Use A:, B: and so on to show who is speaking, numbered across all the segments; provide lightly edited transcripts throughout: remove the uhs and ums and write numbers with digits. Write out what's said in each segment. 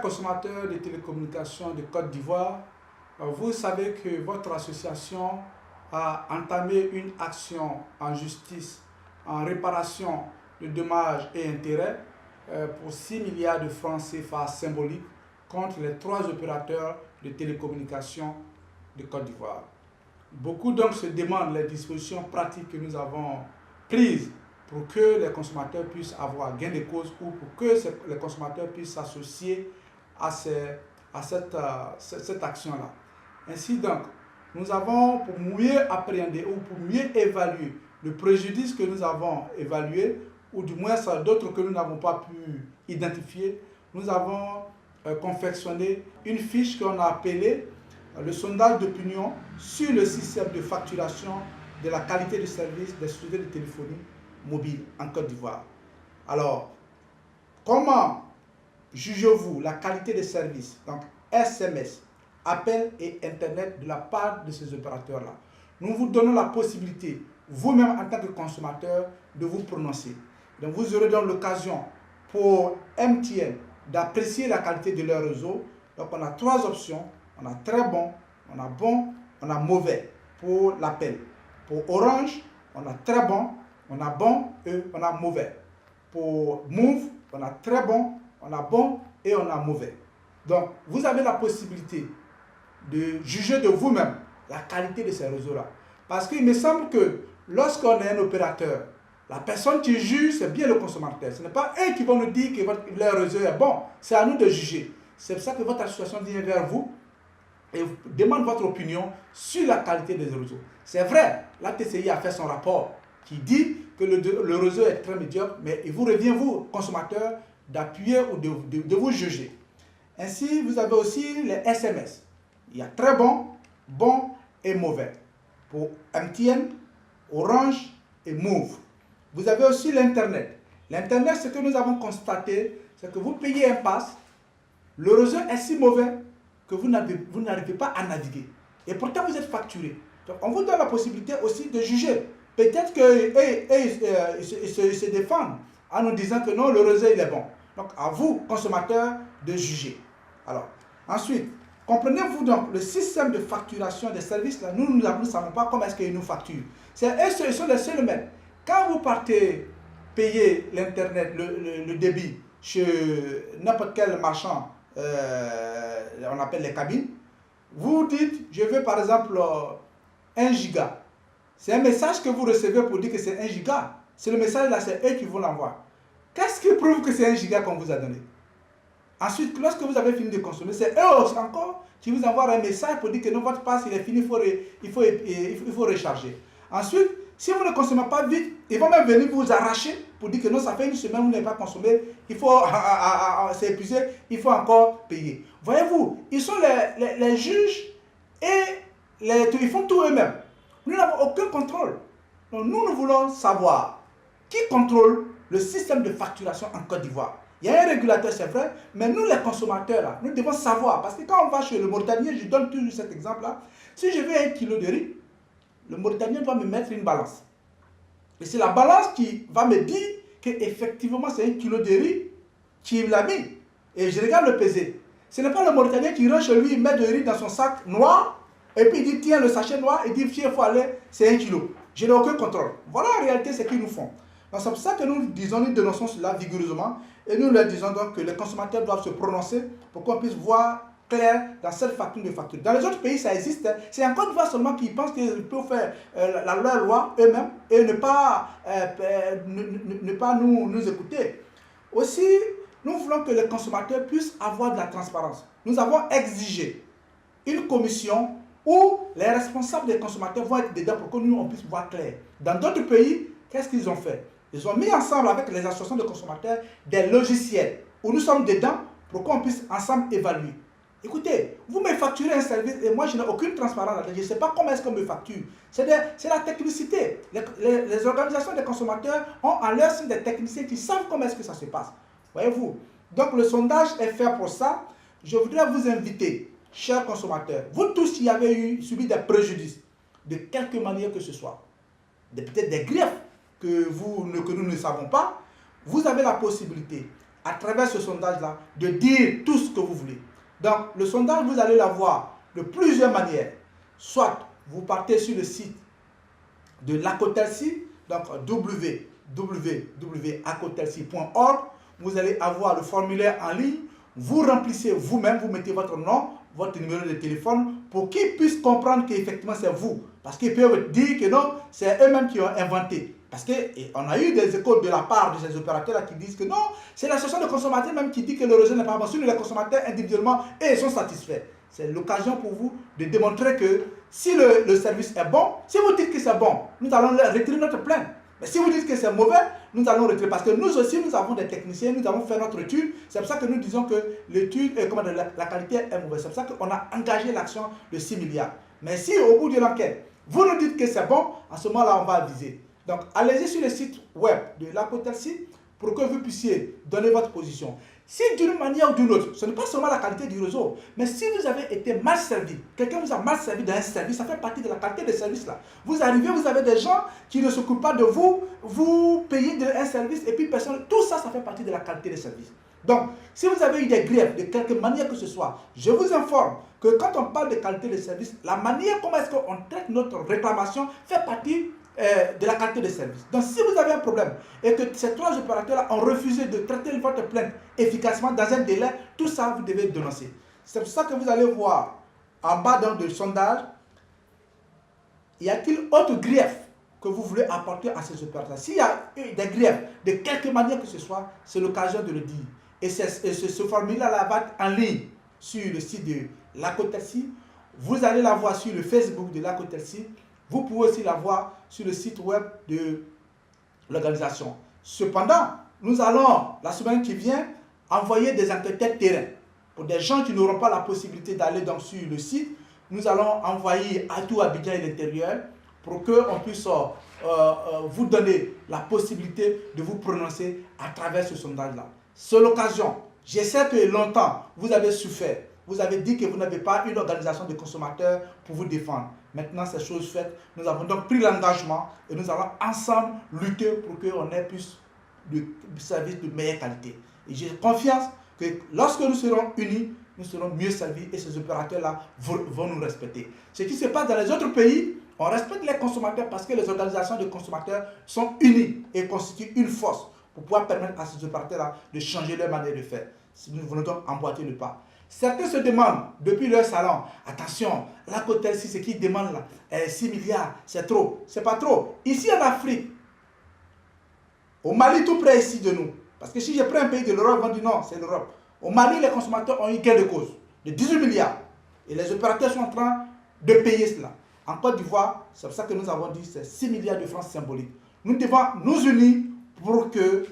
A: chers consommateurs de télécommunications de Côte d'Ivoire, vous savez que votre association a entamé une action en justice en réparation de dommages et intérêts pour 6 milliards de francs CFA symboliques contre les 3 opérateurs de télécommunications de Côte d'Ivoire. Beaucoup donc se demandent les dispositions pratiques que nous avons prises pour que les consommateurs puissent avoir gain de cause ou pour que les consommateurs puissent s'associer à cette action-là. Ainsi donc, nous avons, pour mieux appréhender ou pour mieux évaluer le préjudice que nous avons évalué, ou du moins d'autres que nous n'avons pas pu identifier, nous avons confectionné une fiche qu'on a appelée le sondage d'opinion sur le système de facturation de la qualité de service des sociétés de téléphonie mobile en Côte d'Ivoire. Alors, comment jugez-vous la qualité de service, donc SMS, appel et Internet de la part de ces opérateurs-là? Nous vous donnons la possibilité, vous-même en tant que consommateur, de vous prononcer. Donc vous aurez donc l'occasion pour MTN d'apprécier la qualité de leur réseau. Donc on a 3 options. On a très bon, on a mauvais pour l'appel. Pour Orange, on a très bon et on a mauvais. Pour Move, on a très bon et on a mauvais. Donc vous avez la possibilité de juger de vous-même la qualité de ces réseaux-là. Parce qu'il me semble que lorsqu'on est un opérateur, la personne qui juge, c'est bien le consommateur. Ce n'est pas eux qui vont nous dire que leur réseau est bon. C'est à nous de juger. C'est pour ça que votre association vient vers vous et demande votre opinion sur la qualité des réseaux. C'est vrai, la TCI a fait son rapport qui dit que le réseau est très médiocre, mais il vous revient, vous, consommateurs, d'appuyer ou de vous juger. Ainsi, vous avez aussi les SMS. Il y a très bon et mauvais. Pour MTN, Orange et Move. Vous avez aussi l'Internet. L'Internet, ce que nous avons constaté, c'est que vous payez un pass, le réseau est si mauvais que vous n'arrivez pas à naviguer. Et pourtant, vous êtes facturé. Donc, on vous donne la possibilité aussi de juger. Peut-être qu'ils se défendent en nous disant que non, le réseau il est bon. Donc, à vous, consommateurs, de juger. Alors, ensuite, comprenez-vous donc le système de facturation des services, là, nous ne savons pas comment est-ce qu'ils nous facturent. Ils sont les seuls maîtres. Quand vous partez payer l'Internet, le débit chez n'importe quel marchand, on appelle les cabines, vous dites, je veux par exemple 1 giga. C'est un message que vous recevez pour dire que c'est 1 giga. C'est le message là, c'est eux qui vous l'envoient. Qu'est-ce qui prouve que c'est 1 giga qu'on vous a donné? Ensuite, lorsque vous avez fini de consommer, c'est eux aussi encore qui vous envoient un message pour dire que non, votre passe il est fini, il faut recharger. Ensuite, si vous ne consommez pas vite, ils vont même venir vous arracher pour dire que non, ça fait 1 semaine, vous n'avez pas consommé, il faut, c'est épuisé, il faut encore payer. Voyez-vous, ils sont les juges et ils font tout eux-mêmes. Nous n'avons aucun contrôle. Donc nous voulons savoir qui contrôle le système de facturation en Côte d'Ivoire. Il y a un régulateur, c'est vrai, mais nous les consommateurs, là, nous devons savoir. Parce que quand on va chez le Mauritanien, je donne toujours cet exemple-là, si je veux 1 kilo de riz, le Mauritanien doit me mettre une balance. Et c'est la balance qui va me dire qu'effectivement c'est 1 kilo de riz qui l'a mis. Et je regarde le peser. Ce n'est pas le Mauritanien qui rentre chez lui, il met de riz dans son sac noir, et puis il dit tiens le sachet noir, et dit tiens il faut aller, c'est 1 kilo. Je n'ai aucun contrôle. Voilà en réalité ce qu'ils nous font. Donc c'est pour ça que nous disons, nous dénonçons cela vigoureusement, et nous leur disons donc que les consommateurs doivent se prononcer pour qu'on puisse voir clair dans cette facture de facture. Dans les autres pays, ça existe. C'est en Côte d'Ivoire seulement qu'ils pensent qu'ils peuvent faire leur loi eux-mêmes et ne pas nous écouter. Aussi, nous voulons que les consommateurs puissent avoir de la transparence. Nous avons exigé une commission où les responsables des consommateurs vont être dedans pour que nous on puisse voir clair. Dans d'autres pays, qu'est-ce qu'ils ont fait? Ils ont mis ensemble avec les associations de consommateurs des logiciels où nous sommes dedans pour qu'on puisse ensemble évaluer. Écoutez, vous me facturez un service et moi je n'ai aucune transparence là-dedans. Je ne sais pas comment est-ce qu'on me facture. C'est la technicité. Les organisations des consommateurs ont en leur sein des techniciens qui savent comment est-ce que ça se passe. Voyez-vous? Donc le sondage est fait pour ça. Je voudrais vous inviter, chers consommateurs, vous tous qui avez subi des préjudices, de quelque manière que ce soit, peut-être des griefs que nous ne savons pas, vous avez la possibilité à travers ce sondage-là, de dire tout ce que vous voulez. Donc, le sondage, vous allez l'avoir de plusieurs manières. Soit vous partez sur le site de l'Acotelsi, donc www.acotelsi.org, vous allez avoir le formulaire en ligne, vous remplissez vous-même, vous mettez votre nom, votre numéro de téléphone pour qu'ils puissent comprendre qu'effectivement c'est vous. Parce qu'ils peuvent dire que non, c'est eux-mêmes qui ont inventé. Parce qu'on a eu des échos de la part de ces opérateurs qui disent que non, c'est l'association de consommateurs même qui dit que le réseau n'est pas bon. Sur les consommateurs individuellement, et ils sont satisfaits. C'est l'occasion pour vous de démontrer que si le service est bon, si vous dites que c'est bon, nous allons retirer notre plainte. Mais si vous dites que c'est mauvais, nous allons retirer. Parce que nous aussi, nous avons des techniciens, nous avons fait notre étude. C'est pour ça que nous disons que l'étude, la qualité est mauvaise. C'est pour ça qu'on a engagé l'action de 6 milliards. Mais si au bout de l'enquête, vous nous dites que c'est bon, à ce moment-là, on va aviser. Donc, allez-y sur le site web de l'Acotelsi pour que vous puissiez donner votre position. Si d'une manière ou d'une autre, ce n'est pas seulement la qualité du réseau, mais si vous avez été mal servi, quelqu'un vous a mal servi dans un service, ça fait partie de la qualité des services là. Vous arrivez, vous avez des gens qui ne s'occupent pas de vous, vous payez un service et puis personne, tout ça, ça fait partie de la qualité des services. Donc, si vous avez eu des griefs de quelque manière que ce soit, je vous informe que quand on parle de qualité des services, la manière comment est-ce qu'on traite notre réclamation fait partie de la qualité des services. Donc, si vous avez un problème et que ces 3 opérateurs-là ont refusé de traiter votre plainte efficacement dans un délai, tout ça, vous devez dénoncer. C'est pour ça que vous allez voir en bas dans le sondage, y a-t-il autre grief que vous voulez apporter à ces opérateurs? S'il y a des griefs, de quelque manière que ce soit, c'est l'occasion de le dire. Et ce formulaire-là va être en ligne sur le site de l'Acotelsi. Vous allez la voir sur le Facebook de l'Acotelsi. Vous pouvez aussi la voir sur le site web de l'organisation. Cependant, nous allons, la semaine qui vient, envoyer des enquêteurs terrain. Pour des gens qui n'auront pas la possibilité d'aller sur le site, nous allons envoyer à tout Abidjan et l'intérieur pour qu'on puisse vous donner la possibilité de vous prononcer à travers ce sondage-là. C'est l'occasion. Je sais que longtemps, vous avez souffert. Vous avez dit que vous n'avez pas une organisation de consommateurs pour vous défendre. Maintenant, c'est chose faite. Nous avons donc pris l'engagement et nous allons ensemble lutter pour qu'on ait plus de services de meilleure qualité. Et j'ai confiance que lorsque nous serons unis, nous serons mieux servis et ces opérateurs-là vont nous respecter. Ce qui se passe dans les autres pays, on respecte les consommateurs parce que les organisations de consommateurs sont unies et constituent une force pour pouvoir permettre à ces opérateurs-là de changer leur manière de faire. Si nous voulons donc emboîter le pas. Certains se demandent, depuis leur salon, attention, l'Acotelsi, ce qu'ils demandent là, 6 milliards, c'est trop. C'est pas trop. Ici en Afrique, au Mali, tout près ici de nous, parce que si je prends un pays de l'Europe, ils vont dire non, c'est l'Europe. Au Mali, les consommateurs ont eu gain de cause de 18 milliards. Et les opérateurs sont en train de payer cela. En Côte d'Ivoire, c'est pour ça que nous avons dit c'est 6 milliards de francs symboliques. Nous devons nous unir pour que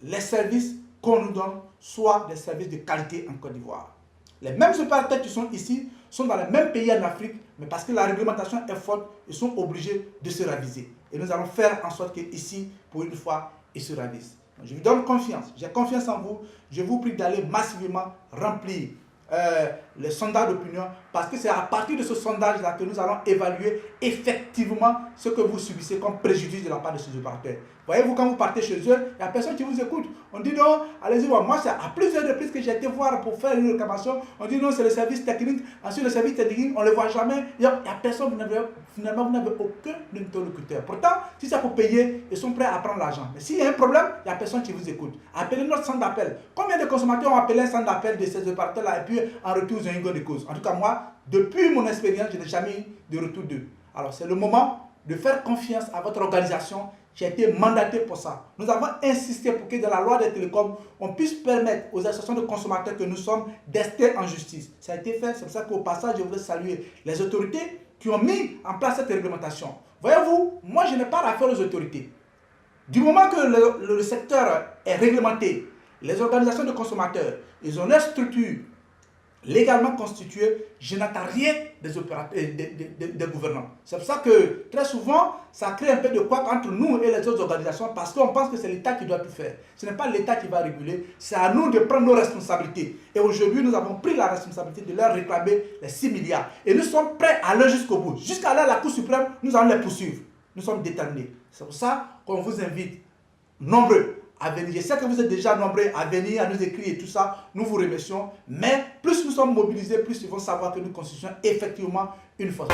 A: les services qu'on nous donne soient des services de qualité en Côte d'Ivoire. Les mêmes opérateurs qui sont ici sont dans les mêmes pays en Afrique, mais parce que la réglementation est forte, ils sont obligés de se raviser. Et nous allons faire en sorte qu'ici, pour une fois, ils se ravisent. Donc, je vous donne confiance, j'ai confiance en vous. Je vous prie d'aller massivement remplir les sondages d'opinion, parce que c'est à partir de ce sondage-là que nous allons évaluer effectivement ce que vous subissez comme préjudice de la part de ces opérateurs. Voyez-vous, quand vous partez chez eux, il n'y a personne qui vous écoute. On dit non, allez-y voir. Moi, c'est à plusieurs reprises que j'ai été voir pour faire une réclamation. On dit non, c'est le service technique. Ensuite, le service technique, on ne le voit jamais. Il n'y a personne, finalement, vous n'avez aucun interlocuteur. Pourtant, si c'est pour payer, ils sont prêts à prendre l'argent. Mais s'il y a un problème, il n'y a personne qui vous écoute. Appelez notre centre d'appel. Combien de consommateurs ont appelé un centre d'appel de ces opérateurs-là et puis en retour, ils ont eu gain de cause? En tout cas, moi, depuis mon expérience, je n'ai jamais eu de retour d'eux. Alors, c'est le moment de faire confiance à votre organisation qui a été mandaté pour ça. Nous avons insisté pour que dans la loi des télécoms, on puisse permettre aux associations de consommateurs que nous sommes d'ester en justice. Ça a été fait, c'est pour ça qu'au passage, je voudrais saluer les autorités qui ont mis en place cette réglementation. Voyez-vous, moi je n'ai pas affaire aux autorités. Du moment que le secteur est réglementé, les organisations de consommateurs, ils ont leur structure légalement constituée, je n'attends rien des opérateurs, des gouvernants. C'est pour ça que très souvent, ça crée un peu de couac entre nous et les autres organisations parce qu'on pense que c'est l'État qui doit tout faire. Ce n'est pas l'État qui va réguler, c'est à nous de prendre nos responsabilités. Et aujourd'hui, nous avons pris la responsabilité de leur réclamer les 6 milliards. Et nous sommes prêts à aller jusqu'au bout. Jusqu'à là, la Cour suprême, nous allons les poursuivre. Nous sommes déterminés. C'est pour ça qu'on vous invite, nombreux, à venir. Je sais que vous êtes déjà nombreux à venir, à nous écrire et tout ça. Nous vous remercions. Mais plus nous sommes mobilisés, plus ils vont savoir que nous constituons effectivement une force.